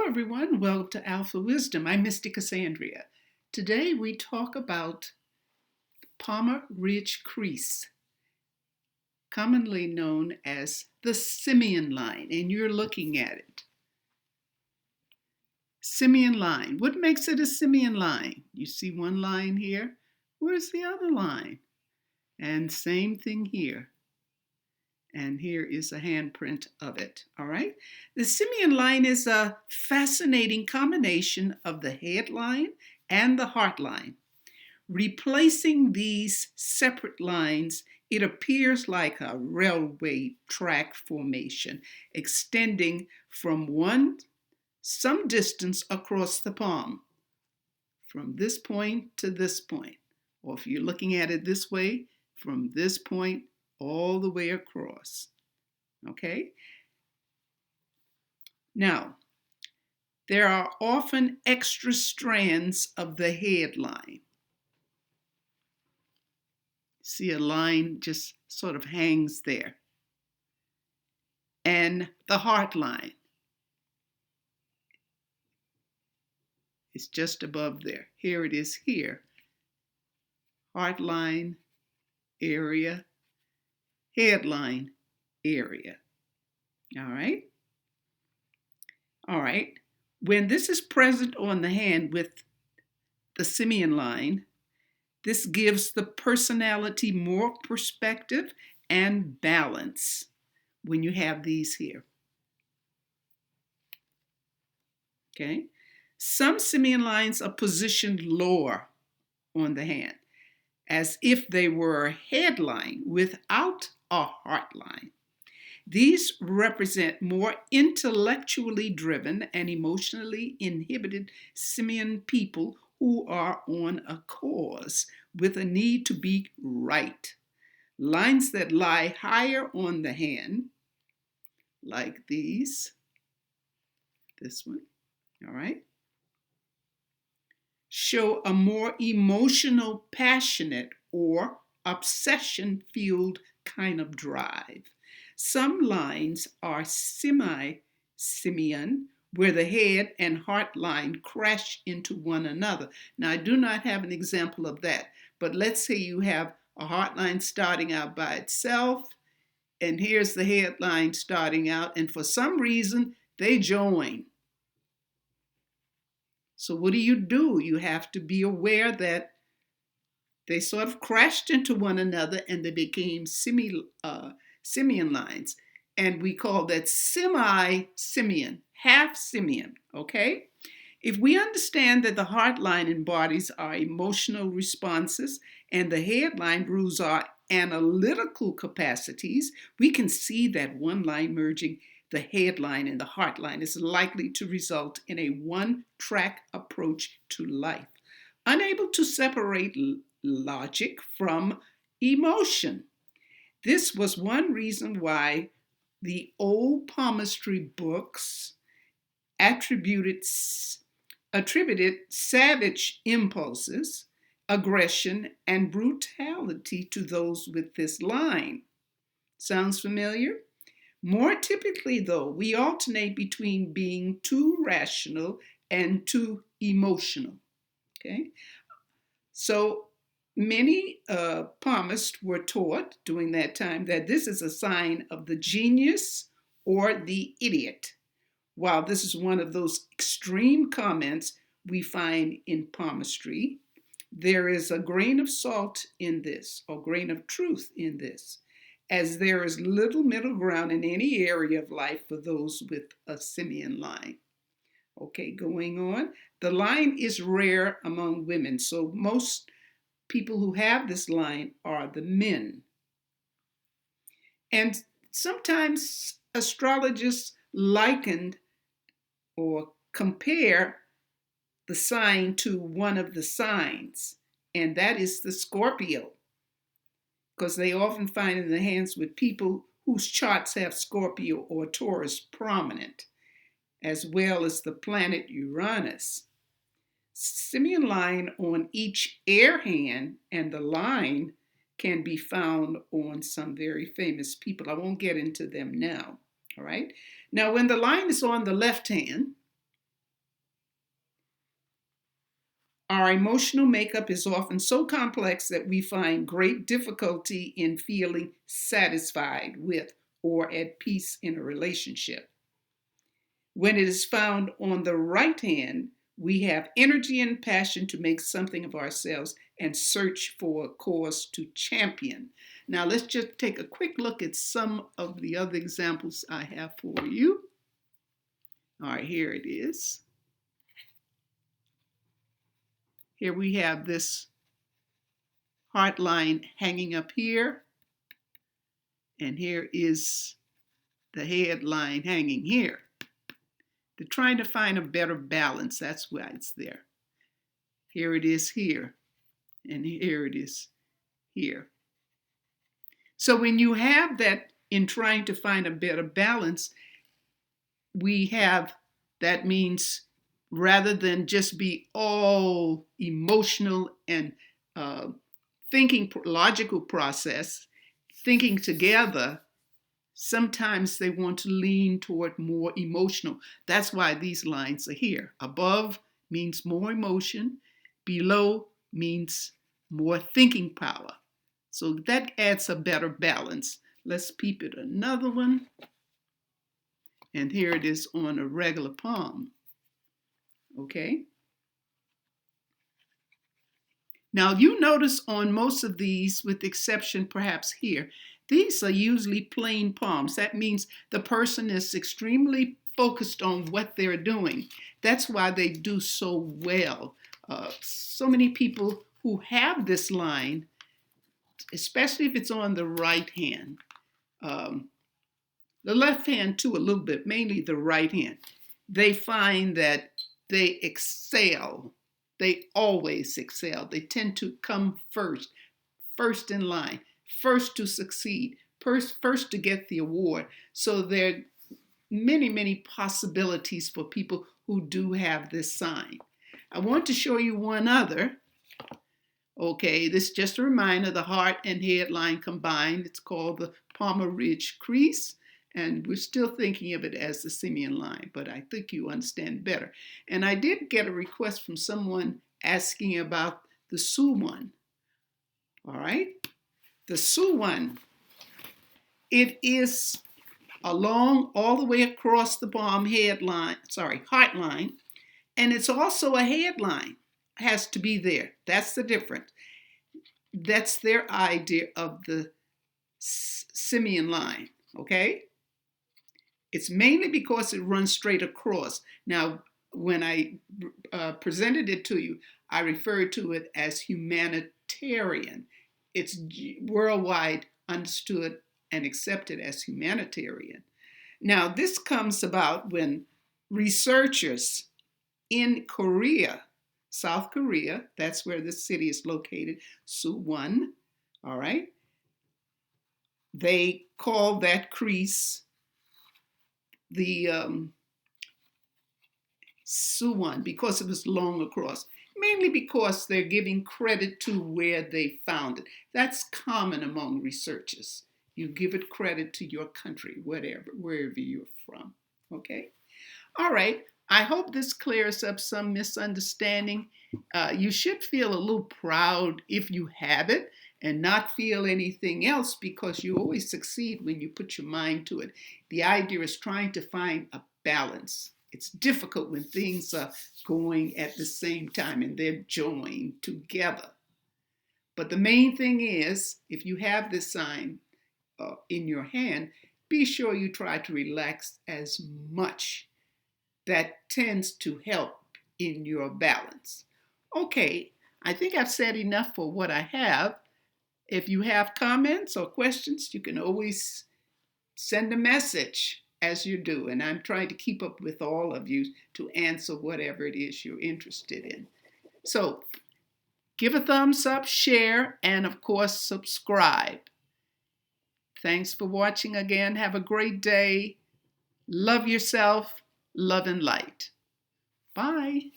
everyone. Welcome to Alphawisdom. I'm Mystic Cassandria. Today we talk about Palmer Ridge Crease, commonly known as the Simian line, and you're looking at it. Simian line. What makes it a Simian line? You see one line here. Where's the other line? And same thing here. And here is a handprint of it, all right? The Simian line is a fascinating combination of the head line and the heart line. Replacing these separate lines, it appears like a railway track formation, extending from some distance across the palm, from this point to this point. Or if you're looking at it this way, from this point all the way across, okay? Now, there are often extra strands of the head line. See, a line just sort of hangs there. And the heart line is just above there. Here it is here. Heart line area, headline area. All right. All right. When this is present on the hand with the Simian line, this gives the personality more perspective and balance when you have these here. Okay. Some Simian lines are positioned lower on the hand, as if they were a headline without a heart line. These represent more intellectually driven and emotionally inhibited Simian people who are on a cause with a need to be right. Lines that lie higher on the hand, like these, this one, all right, show a more emotional, passionate, or obsession-fueled kind of drive. Some lines are semi-Simian, where the head and heart line crash into one another. Now, I do not have an example of that, but let's say you have a heart line starting out by itself, and here's the head line starting out, and for some reason, they join. So what do? You have to be aware that they sort of crashed into one another and they became Simian lines. And we call that semi-Simian, half Simian, okay? If we understand that the heart line embodies our emotional responses and the head line rules our analytical capacities, we can see that one line merging the head line and the heart line is likely to result in a one-track approach to life, unable to separate logic from emotion. This was one reason why the old palmistry books attributed savage impulses, aggression, and brutality to those with this line. Sounds familiar? More typically, though, we alternate between being too rational and too emotional. Okay? So many palmists were taught during that time that this is a sign of the genius or the idiot. While this is one of those extreme comments we find in palmistry, there is a grain of salt in this, or grain of truth in this, as there is little middle ground in any area of life for those with a Simian line. Okay, going on. The line is rare among women, so most people who have this line are the men. And sometimes astrologists likened or compare the sign to one of the signs, and that is the Scorpio, because they often find in the hands with people whose charts have Scorpio or Taurus prominent, as well as the planet Uranus. Simian line on each air hand, and the line can be found on some very famous people. I won't get into them now, all right? Now, when the line is on the left hand, Our emotional makeup is often so complex that we find great difficulty in feeling satisfied with or at peace in a relationship. When it is found on the right hand, we have energy and passion to make something of ourselves and search for a cause to champion. Now, let's just take a quick look at some of the other examples I have for you. All right, here it is. Here we have this heart line hanging up here, and here is the head line hanging here. They're trying to find a better balance. That's why it's there. Here it is here, and here it is here. So when you have that in trying to find a better balance, we have, that means rather than just be all emotional and thinking logical process, thinking together, sometimes they want to lean toward more emotional. That's why these lines are here. Above means more emotion. Below means more thinking power. So that adds a better balance. Let's peep at another one. And here it is on a regular palm. Okay. Now you notice on most of these, with the exception perhaps here, these are usually plain palms. That means the person is extremely focused on what they're doing. That's why they do so well. So many people who have this line, especially if it's on the right hand, the left hand too a little bit, mainly the right hand, they find that they excel. They always excel. They tend to come first in line, first to succeed, first to get the award. So there are many, many possibilities for people who do have this sign. I want to show you one other. Okay, this is just a reminder, the heart and head line combined. It's called the Palmer Ridge Crease. And we're still thinking of it as the Simian line, but I think you understand better. And I did get a request from someone asking about the Simian. All right, the Simian, it is along all the way across the palm heart line, and it's also a head line. Has to be there. That's the difference. That's their idea of the Simian line. Okay. It's mainly because it runs straight across. Now, when I presented it to you, I referred to it as humanitarian. It's worldwide understood and accepted as humanitarian. Now, this comes about when researchers in Korea, South Korea, that's where this city is located, Suwon, all right? They call that crease the Suwon because it was long across, mainly because they're giving credit to where they found it. That's common among researchers. You give it credit to your country, wherever you're from, okay? All right, I hope this clears up some misunderstanding. You should feel a little proud if you have it and not feel anything else, because you always succeed when you put your mind to it. The idea is trying to find a balance. It's difficult when things are going at the same time and they're joined together. But the main thing is, if you have this sign in your hand, be sure you try to relax as much. That tends to help in your balance. Okay, I think I've said enough for what I have. If you have comments or questions, you can always send a message as you do. And I'm trying to keep up with all of you to answer whatever it is you're interested in. So give a thumbs up, share, and of course, subscribe. Thanks for watching again. Have a great day. Love yourself. Love and light. Bye.